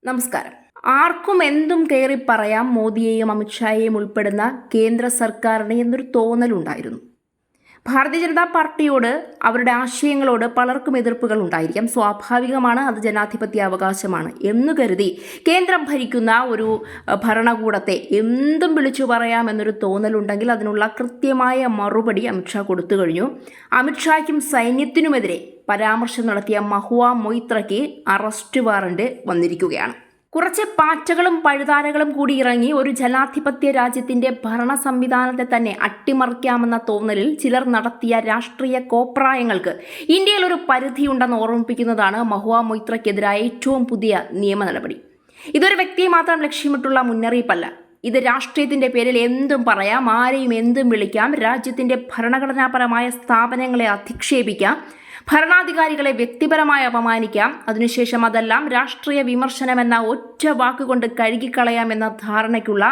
നമസ്കാരം. ആർക്കും എന്തും കയറി പറയാം മോദിയെയും അമിത്ഷായെയും ഉൾപ്പെടുന്ന കേന്ദ്ര സർക്കാരിന് എന്നൊരു തോന്നലുണ്ടായിരുന്നു. ഭാരതീയ ജനതാ പാർട്ടിയോട്, അവരുടെ ആശയങ്ങളോട് പലർക്കും എതിർപ്പുകൾ ഉണ്ടായിരിക്കാം. സ്വാഭാവികമാണ്, അത് ജനാധിപത്യ അവകാശമാണ് എന്ന് കരുതി കേന്ദ്രം ഭരിക്കുന്ന ഒരു ഭരണകൂടത്തെ എന്തും വിളിച്ചു പറയാമെന്നൊരു തോന്നലുണ്ടെങ്കിൽ അതിനുള്ള കൃത്യമായ മറുപടി അമിത്ഷാ കൊടുത്തു കഴിഞ്ഞു. അമിത്ഷായ്ക്കും സൈന്യത്തിനുമെതിരെ പരാമർശം നടത്തിയ മഹുവ മൊയ്ത്രയ്ക്ക് അറസ്റ്റ് വാറന്റ് വന്നിരിക്കുകയാണ്. കുറച്ച് പാറ്റകളും പഴുതാരകളും കൂടി ഇറങ്ങി ഒരു ജനാധിപത്യ രാജ്യത്തിന്റെ ഭരണ സംവിധാനത്തെ തന്നെ അട്ടിമറിക്കാമെന്ന തോന്നലിൽ ചിലർ നടത്തിയ രാഷ്ട്രീയ കോപ്രായങ്ങൾക്ക് ഇന്ത്യയിൽ ഒരു പരിധിയുണ്ടെന്ന് ഓർമ്മിപ്പിക്കുന്നതാണ് മഹുവ മൊയ്ത്രയ്ക്കെതിരായ ഏറ്റവും പുതിയ നിയമ നടപടി. ഇതൊരു വ്യക്തിയെ മാത്രം ലക്ഷ്യമിട്ടുള്ള മുന്നറിയിപ്പല്ല. ഇത് രാഷ്ട്രീയത്തിന്റെ പേരിൽ എന്തും പറയാം, ആരെയും എന്തും വിളിക്കാം, രാജ്യത്തിന്റെ ഭരണഘടനാപരമായ സ്ഥാപനങ്ങളെ അധിക്ഷേപിക്കാം, ഭരണാധികാരികളെ വ്യക്തിപരമായി അപമാനിക്കാം, അതിനുശേഷം അതെല്ലാം രാഷ്ട്രീയ വിമർശനമെന്ന ഒറ്റ വാക്കുകൊണ്ട് കഴുകിക്കളയാമെന്ന ധാരണയ്ക്കുള്ള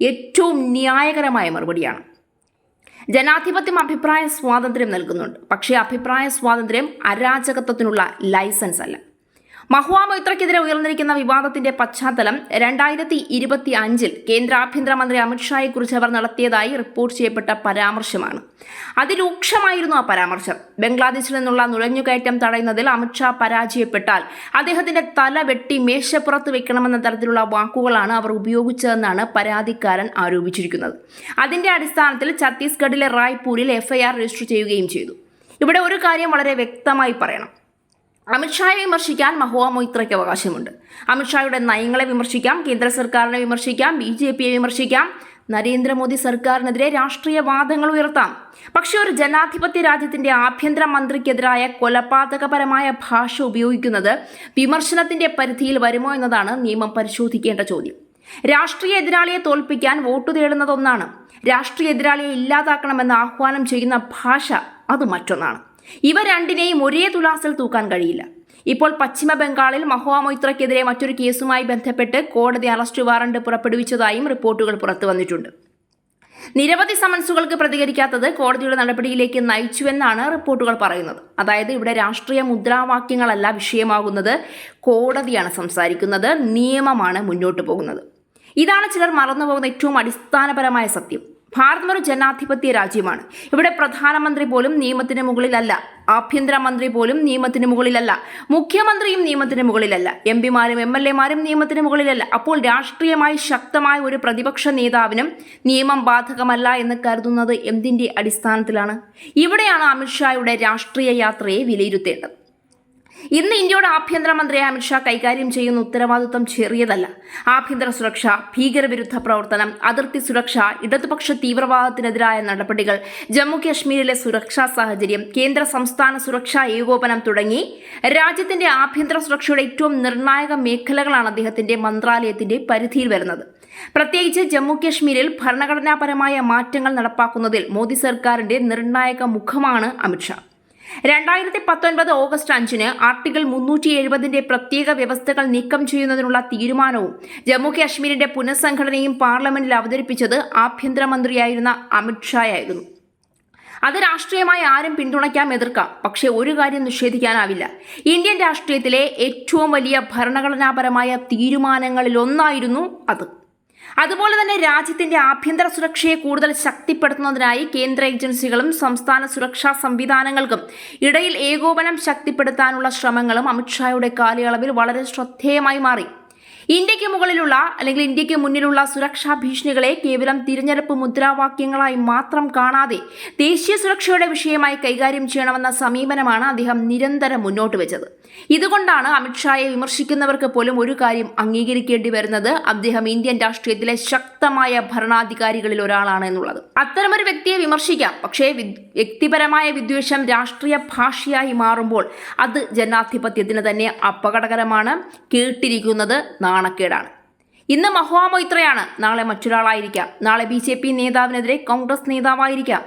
ഏറ്റവും ന്യായകരമായ മറുപടിയാണ്. ജനാധിപത്യം അഭിപ്രായ സ്വാതന്ത്ര്യം നൽകുന്നുണ്ട്, പക്ഷേ അഭിപ്രായ സ്വാതന്ത്ര്യം അരാജകത്വത്തിനുള്ള ലൈസൻസ് അല്ല. മഹുവ മൊയ്ത്രയ്ക്കെതിരെ ഉയർന്നിരിക്കുന്ന വിവാദത്തിന്റെ പശ്ചാത്തലം 2025 കേന്ദ്ര ആഭ്യന്തരമന്ത്രി അമിത്ഷായെക്കുറിച്ച് അവർ നടത്തിയതായി റിപ്പോർട്ട് ചെയ്യപ്പെട്ട പരാമർശമാണ്. അതിരൂക്ഷമായിരുന്നു ആ പരാമർശം. ബംഗ്ലാദേശിൽ നിന്നുള്ള നുഴഞ്ഞുകയറ്റം തടയുന്നതിൽ അമിത്ഷാ പരാജയപ്പെട്ടാൽ അദ്ദേഹത്തിന്റെ തല വെട്ടി മേശപ്പുറത്ത് വെക്കണമെന്ന തരത്തിലുള്ള വാക്കുകളാണ് അവർ ഉപയോഗിച്ചതെന്നാണ് പരാതിക്കാരൻ ആരോപിച്ചിരിക്കുന്നത്. അതിന്റെ അടിസ്ഥാനത്തിൽ ഛത്തീസ്ഗഡിലെ റായ്പൂരിൽ FIR രജിസ്റ്റർ ചെയ്യുകയും ചെയ്തു. ഇവിടെ ഒരു കാര്യം വളരെ വ്യക്തമായി പറയണം. അമിത്ഷായെ വിമർശിക്കാൻ മഹുവ മൊയ്ത്രയ്ക്ക് അവകാശമുണ്ട്. അമിത്ഷായുടെ നയങ്ങളെ വിമർശിക്കാം, കേന്ദ്ര സർക്കാരിനെ വിമർശിക്കാം, BJPയെ വിമർശിക്കാം, നരേന്ദ്രമോദി സർക്കാരിനെതിരെ രാഷ്ട്രീയ വാദങ്ങൾ ഉയർത്താം. പക്ഷേ ഒരു ജനാധിപത്യ രാജ്യത്തിന്റെ ആഭ്യന്തരമന്ത്രിക്കെതിരായ കൊലപാതകപരമായ ഭാഷ ഉപയോഗിക്കുന്നത് വിമർശനത്തിന്റെ പരിധിയിൽ വരുമോ എന്നതാണ് നിയമം പരിശോധിക്കേണ്ട ചോദ്യം. രാഷ്ട്രീയ എതിരാളിയെ തോൽപ്പിക്കാൻ വോട്ട് തേടുന്നതൊന്നാണ്, രാഷ്ട്രീയ എതിരാളിയെ ഇല്ലാതാക്കണമെന്ന് ആഹ്വാനം ചെയ്യുന്ന ഭാഷ അത് മറ്റൊന്നാണ്. ഇവ രണ്ടിനെയും ഒരേ തുലാസിൽ തൂക്കാൻ കഴിയില്ല. ഇപ്പോൾ പശ്ചിമ ബംഗാളിൽ മഹുവ മൊയ്ത്രയ്ക്കെതിരെ മറ്റൊരു കേസുമായി ബന്ധപ്പെട്ട് കോടതി അറസ്റ്റ് വാറണ്ട് പുറപ്പെടുവിച്ചതായും റിപ്പോർട്ടുകൾ പുറത്തു വന്നിട്ടുണ്ട്. നിരവധി സമൻസുകൾക്ക് പ്രതികരിക്കാത്തത് കോടതിയുടെ നടപടിയിലേക്ക് നയിച്ചുവെന്നാണ് റിപ്പോർട്ടുകൾ പറയുന്നത്. അതായത് ഇവിടെ രാഷ്ട്രീയ മുദ്രാവാക്യങ്ങളല്ല വിഷയമാകുന്നത്, കോടതിയാണ് സംസാരിക്കുന്നത്, നിയമമാണ് മുന്നോട്ട് പോകുന്നത്. ഇതാണ് ചിലർ മറന്നുപോകുന്ന ഏറ്റവും അടിസ്ഥാനപരമായ സത്യം. ഭാരതം ഒരു ജനാധിപത്യ രാജ്യമാണ്. ഇവിടെ പ്രധാനമന്ത്രി പോലും നിയമത്തിന് മുകളിലല്ല, ആഭ്യന്തരമന്ത്രി പോലും നിയമത്തിന് മുകളിലല്ല, മുഖ്യമന്ത്രിയും നിയമത്തിന് മുകളിലല്ല, MPമാരും MLAമാരും നിയമത്തിന് മുകളിലല്ല. അപ്പോൾ രാഷ്ട്രീയമായി ശക്തമായ ഒരു പ്രതിപക്ഷ നേതാവിനും നിയമം ബാധകമല്ല എന്ന് കരുതുന്നത് എന്തിന്റെ അടിസ്ഥാനത്തിലാണ്? ഇവിടെയാണ് അമിത്ഷായുടെ രാഷ്ട്രീയ യാത്രയെ വിലയിരുത്തേണ്ടത്. ഇന്ന് ഇന്ത്യയുടെ ആഭ്യന്തരമന്ത്രിയെ അമിത്ഷാ കൈകാര്യം ചെയ്യുന്ന ഉത്തരവാദിത്വം ചെറിയതല്ല. ആഭ്യന്തര സുരക്ഷ, ഭീകരവിരുദ്ധ പ്രവർത്തനം, അതിർത്തി സുരക്ഷ, ഇടതുപക്ഷ തീവ്രവാദത്തിനെതിരായ നടപടികൾ, ജമ്മു കാശ്മീരിലെ സുരക്ഷാ സാഹചര്യം, കേന്ദ്ര സംസ്ഥാന സുരക്ഷാ ഏകോപനം തുടങ്ങി രാജ്യത്തിന്റെ ആഭ്യന്തര സുരക്ഷയുടെ ഏറ്റവും നിർണായക മേഖലകളാണ് അദ്ദേഹത്തിന്റെ മന്ത്രാലയത്തിന്റെ പരിധിയിൽ വരുന്നത്. പ്രത്യേകിച്ച് ജമ്മു കാശ്മീരിൽ ഭരണഘടനാപരമായ മാറ്റങ്ങൾ നടപ്പാക്കുന്നതിൽ മോദി സർക്കാരിന്റെ നിർണായക മുഖമാണ് അമിത്ഷാ. 2019 ഓഗസ്റ്റ് 5 ആർട്ടിക്കിൾ 370 പ്രത്യേക വ്യവസ്ഥകൾ നീക്കം ചെയ്യുന്നതിനുള്ള തീരുമാനവും ജമ്മു കാശ്മീരിന്റെ പുനഃസംഘടനയും പാർലമെന്റിൽ അവതരിപ്പിച്ചത് ആഭ്യന്തരമന്ത്രിയായിരുന്ന അമിത്ഷായായിരുന്നു. അത് രാഷ്ട്രീയമായി ആരും പിന്തുണയ്ക്കാം, എതിർക്കാം. പക്ഷേ ഒരു കാര്യം നിഷേധിക്കാനാവില്ല, ഇന്ത്യൻ രാഷ്ട്രീയത്തിലെ ഏറ്റവും വലിയ ഭരണഘടനാപരമായ തീരുമാനങ്ങളിലൊന്നായിരുന്നു അത്. അതുപോലെ തന്നെ രാജ്യത്തിന്റെ ആഭ്യന്തര സുരക്ഷയെ കൂടുതൽ ശക്തിപ്പെടുത്തുന്നതിനായി കേന്ദ്ര ഏജൻസികളും സംസ്ഥാന സുരക്ഷാ സംവിധാനങ്ങൾക്കും ഇടയിൽ ഏകോപനം ശക്തിപ്പെടുത്താനുള്ള ശ്രമങ്ങളും അമിത്ഷായുടെ കാലയളവിൽ വളരെ ശ്രദ്ധേയമായി മാറി. ഇന്ത്യക്ക് മുന്നിലുള്ള സുരക്ഷാ ഭീഷണികളെ കേവലം തിരഞ്ഞെടുപ്പ് മുദ്രാവാക്യങ്ങളായി മാത്രം കാണാതെ ദേശീയ സുരക്ഷയുടെ വിഷയമായി കൈകാര്യം ചെയ്യണമെന്ന സമീപനമാണ് അദ്ദേഹം നിരന്തരം മുന്നോട്ട് വെച്ചത്. ഇതുകൊണ്ടാണ് അമിത്ഷായെ വിമർശിക്കുന്നവർക്ക് പോലും ഒരു കാര്യം അംഗീകരിക്കേണ്ടി വരുന്നത്, അദ്ദേഹം ഇന്ത്യൻ രാഷ്ട്രീയത്തിലെ ശക്തമായ ഭരണാധികാരികളിൽ ഒരാളാണ് എന്നുള്ളത്. അത്തരമൊരു വ്യക്തിയെ വിമർശിക്കാം, പക്ഷേ വ്യക്തിപരമായ വിദ്വേഷം രാഷ്ട്രീയ ഭാഷയായി മാറുമ്പോൾ അത് ജനാധിപത്യത്തിന് തന്നെ അപകടകരമാണ്, കേട്ടിരിക്കുന്നത് നാണക്കേടാണ്. ഇന്ന് മഹുവ മൊയ്ത്രയാണ്, നാളെ മറ്റൊരാളായിരിക്കാം. നാളെ BJP നേതാവിനെതിരെ കോൺഗ്രസ് നേതാവായിരിക്കാം.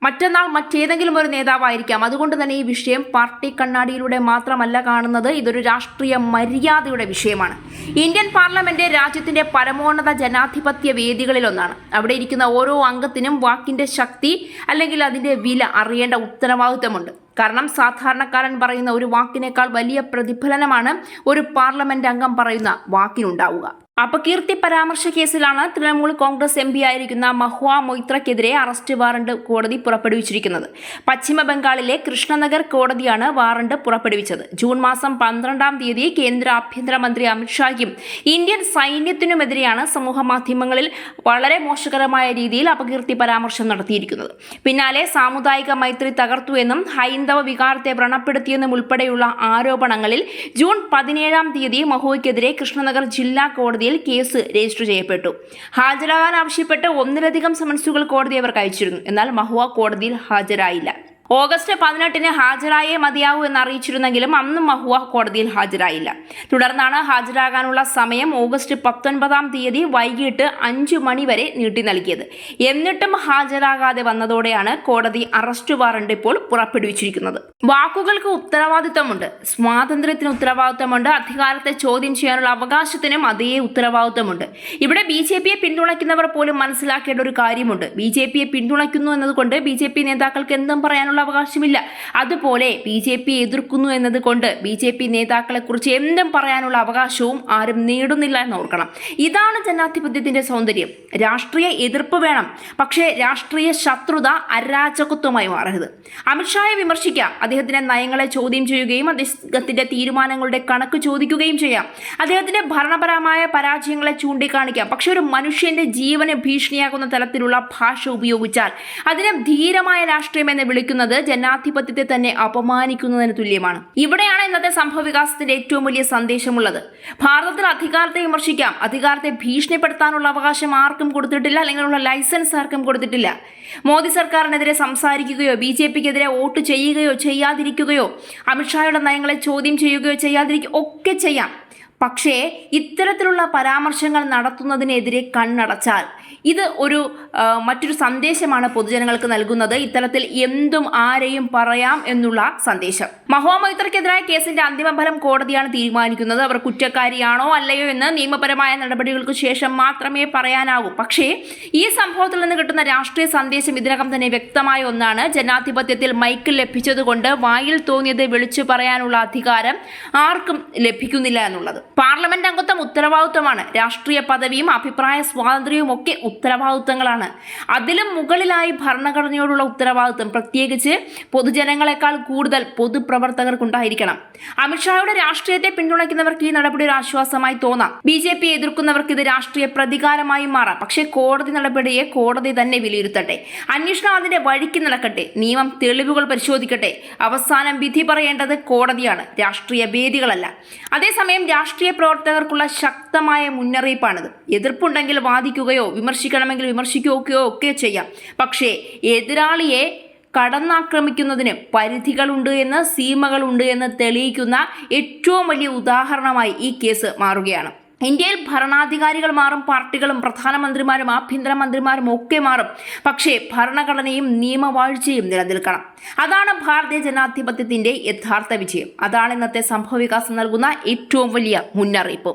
മറ്റന്നാൾ മറ്റേതെങ്കിലും ഒരു നേതാവായിരിക്കാം. അതുകൊണ്ട് തന്നെ ഈ വിഷയം പാർട്ടി കണ്ണാടിയിലൂടെ മാത്രമല്ല കാണുന്നത്, ഇതൊരു രാഷ്ട്രീയ മര്യാദയുടെ വിഷയമാണ്. ഇന്ത്യൻ പാർലമെന്റ് രാജ്യത്തിന്റെ പരമോന്നത ജനാധിപത്യ വേദികളിലൊന്നാണ്. അവിടെ ഇരിക്കുന്ന ഓരോ അംഗത്തിനും വാക്കിന്റെ ശക്തി അല്ലെങ്കിൽ അതിന്റെ വില അറിയേണ്ട ഉത്തരവാദിത്തമുണ്ട്. കാരണം സാധാരണക്കാരൻ പറയുന്ന ഒരു വാക്കിനേക്കാൾ വലിയ പ്രതിഫലനമാണ് ഒരു പാർലമെന്റ് അംഗം പറയുന്ന വാക്കിനുണ്ടാവുക. അപകീർത്തി പരാമർശ കേസിലാണ് തൃണമൂൽ കോൺഗ്രസ് MP ആയിരിക്കുന്ന മഹുവ മൊയ്ത്രയ്ക്കെതിരെ അറസ്റ്റ് വാറണ്ട് കോടതി പുറപ്പെടുവിച്ചിരിക്കുന്നത്. പശ്ചിമ ബംഗാളിലെ കൃഷ്ണനഗർ കോടതിയാണ് വാറണ്ട് പുറപ്പെടുവിച്ചത്. ജൂൺ മാസം 12-ാം തീയതി കേന്ദ്ര ആഭ്യന്തരമന്ത്രി അമിത്ഷായ്ക്കും ഇന്ത്യൻ സൈന്യത്തിനുമെതിരെയാണ് സമൂഹ മാധ്യമങ്ങളിൽ വളരെ മോശകരമായ രീതിയിൽ അപകീർത്തി പരാമർശം നടത്തിയിരിക്കുന്നത്. പിന്നാലെ സാമുദായിക മൈത്രി തകർത്തു എന്നും ഹൈന്ദവ വികാരത്തെ വ്രണപ്പെടുത്തിയെന്നും ഉൾപ്പെടെയുള്ള ആരോപണങ്ങളിൽ ജൂൺ 17-ാം തീയതി മഹുവയ്ക്കെതിരെ കൃഷ്ണനഗർ ജില്ലാ കോടതിയിൽ കേസ് രജിസ്റ്റർ ചെയ്യപ്പെട്ടു. ഹാജരാകാൻ ആവശ്യപ്പെട്ട് ഒന്നിലധികം സമൻസുകൾ കോടതി അവർക്ക് അയച്ചിരുന്നു. എന്നാൽ മഹുവ കോടതിയിൽ ഹാജരായില്ല. ഓഗസ്റ്റ് 18-ന് ഹാജരായേ മതിയാവൂ എന്ന് അറിയിച്ചിരുന്നെങ്കിലും അന്നും മഹുവ കോടതിയിൽ ഹാജരായില്ല. തുടർന്നാണ് ഹാജരാകാനുള്ള സമയം ഓഗസ്റ്റ് 19-ാം തീയതി വൈകിട്ട് 5 മണി വരെ നീട്ടി നൽകിയത്. എന്നിട്ടും ഹാജരാകാതെ വന്നതോടെയാണ് കോടതി അറസ്റ്റ് വാറണ്ട് ഇപ്പോൾ പുറപ്പെടുവിച്ചിരിക്കുന്നത്. വാക്കുകൾക്ക് ഉത്തരവാദിത്തമുണ്ട്, സ്വാതന്ത്ര്യത്തിന് ഉത്തരവാദിത്തമുണ്ട്, അധികാരത്തെ ചോദ്യം ചെയ്യാനുള്ള അവകാശത്തിനും അതേ ഉത്തരവാദിത്തമുണ്ട്. ഇവിടെ BJPയെ പിന്തുണയ്ക്കുന്നവർ പോലും മനസ്സിലാക്കേണ്ട ഒരു കാര്യമുണ്ട്. BJPയെ പിന്തുണയ്ക്കുന്നു എന്നതുകൊണ്ട് BJP നേതാക്കൾക്ക് എന്തും പറയാനുള്ള അവകാശമില്ല. അതുപോലെ BJPയെ എതിർക്കുന്നു എന്നതുകൊണ്ട് BJP നേതാക്കളെ കുറിച്ച് എന്തും പറയാനുള്ള അവകാശവും ആരും നേടുന്നില്ല എന്ന് ഓർക്കണം. ഇതാണ് ജനാധിപത്യത്തിന്റെ സൗന്ദര്യം. രാഷ്ട്രീയ എതിർപ്പ് വേണം, പക്ഷേ രാഷ്ട്രീയ ശത്രുത അരാജകത്വമായി മാറരുത്. അമിത്ഷായെ വിമർശിക്കാം, അദ്ദേഹത്തിന്റെ നയങ്ങളെ ചോദ്യം ചെയ്യുകയും അദ്ദേഹത്തിന്റെ തീരുമാനങ്ങളുടെ കണക്ക് ചോദിക്കുകയും ചെയ്യാം, അദ്ദേഹത്തിന്റെ ഭരണപരമായ പരാജയങ്ങളെ ചൂണ്ടിക്കാണിക്കാം. പക്ഷെ ഒരു മനുഷ്യന്റെ ജീവന് ഭീഷണിയാകുന്ന തരത്തിലുള്ള ഭാഷ ഉപയോഗിച്ചാൽ അതിനെ ധീരമായ രാഷ്ട്രീയം എന്ന് വിളിക്കുന്നത് ജനാധിപത്യത്തെ തന്നെ അപമാനിക്കുന്നതിന് തുല്യമാണ്. ഇവിടെയാണ് ഇന്നത്തെ സംഭവ വികാസത്തിന്റെ ഏറ്റവും വലിയ സന്ദേശമുള്ളത്. ഭാരതത്തിൽ അധികാരത്തെ വിമർശിക്കാം, അധികാരത്തെ ഭീഷണിപ്പെടുത്താനുള്ള അവകാശം ആർക്കും കൊടുത്തിട്ടില്ല, അല്ലെങ്കിൽ ലൈസൻസ് ആർക്കും കൊടുത്തിട്ടില്ല. മോദി സർക്കാരിനെതിരെ സംസാരിക്കുകയോ BJPക്കെതിരെ വോട്ട് ചെയ്യുകയോ ചെയ്യാതിരിക്കുകയോ അമിത്ഷായുടെ നയങ്ങളെ ചോദ്യം ചെയ്യുകയോ ചെയ്യാതിരിക്കുകയോ ഒക്കെ ചെയ്യാം. പക്ഷേ ഇത്തരത്തിലുള്ള പരാമർശങ്ങൾ നടത്തുന്നതിനെതിരെ കണ്ണടച്ചാൽ ഇത് മറ്റൊരു സന്ദേശമാണ് പൊതുജനങ്ങൾക്ക് നൽകുന്നത്. ഇത്തരത്തിൽ എന്തും ആരെയും പറയാം എന്നുള്ള സന്ദേശം. മഹുവ മൊയ്ത്രയ്ക്കെതിരായ കേസിന്റെ അന്തിമ ഫലം കോടതിയാണ് തീരുമാനിക്കുന്നത്. അവർ കുറ്റക്കാരിയാണോ അല്ലയോ എന്ന് നിയമപരമായ നടപടികൾക്ക് ശേഷം മാത്രമേ പറയാനാവൂ. പക്ഷേ ഈ സംഭവത്തിൽ നിന്ന് കിട്ടുന്ന രാഷ്ട്രീയ സന്ദേശം ഇതിനകം തന്നെ വ്യക്തമായ ഒന്നാണ്. ജനാധിപത്യത്തിൽ മൈക്ക് ലഭിച്ചതുകൊണ്ട് വായിൽ തോന്നിയത് വിളിച്ചു പറയാനുള്ള അധികാരം ആർക്കും ലഭിക്കുന്നില്ല എന്നുള്ളത്. പാർലമെന്റ് അംഗത്വം ഉത്തരവാദിത്വമാണ്. രാഷ്ട്രീയ പദവിയും അഭിപ്രായ സ്വാതന്ത്ര്യവും ഒക്കെ ഉത്തരവാദിത്വങ്ങളാണ്. അതിലും മുകളിലായി ഭരണഘടനയോടുള്ള ഉത്തരവാദിത്വം പ്രത്യേകിച്ച് പൊതുജനങ്ങളെക്കാൾ കൂടുതൽ പൊതുപ്രവർത്തകർക്കുണ്ടായിരിക്കണം. അമിത്ഷായുടെ രാഷ്ട്രീയത്തെ പിന്തുണയ്ക്കുന്നവർക്ക് ഈ നടപടി ഒരു ആശ്വാസമായി തോന്നാം. BJPയെ എതിർക്കുന്നവർക്ക് ഇത് രാഷ്ട്രീയ പ്രതികാരമായി മാറാം. പക്ഷേ കോടതി നടപടിയെ കോടതി തന്നെ വിലയിരുത്തട്ടെ. അന്വേഷണം അതിന്റെ വഴിക്ക് നടക്കട്ടെ. നിയമം തെളിവുകൾ പരിശോധിക്കട്ടെ. അവസാനം വിധി പറയേണ്ടത് കോടതിയാണ്, രാഷ്ട്രീയ വേദികളല്ല. അതേസമയം രാഷ്ട്രീയ പ്രവർത്തകർക്കുള്ള ശക്തമായ മുന്നറിയിപ്പാണിത്. എതിർപ്പുണ്ടെങ്കിൽ വാദിക്കുകയോ വിമർശിക്കണമെങ്കിൽ വിമർശിക്കുകയോ ഒക്കെ ചെയ്യാം. പക്ഷേ എതിരാളിയെ കടന്നാക്രമിക്കുന്നതിന് പരിധികളുണ്ട് എന്ന്, സീമകളുണ്ട് എന്ന് തെളിയിക്കുന്ന ഏറ്റവും വലിയ ഉദാഹരണമായി ഈ കേസ് മാറുകയാണ്. ഇന്ത്യയിൽ ഭരണാധികാരികൾ മാറും, പാർട്ടികളും പ്രധാനമന്ത്രിമാരും ആഭ്യന്തരമന്ത്രിമാരും ഒക്കെ മാറും. പക്ഷേ ഭരണഘടനയും നിയമവാഴ്ചയും നിലനിൽക്കണം. അതാണ് ഭാരതീയ ജനാധിപത്യത്തിന്റെ യഥാർത്ഥ വിജയം. അതാണ് ഇന്നത്തെ സംഭവവികാസം നൽകുന്ന ഏറ്റവും വലിയ മുന്നറിയിപ്പ്.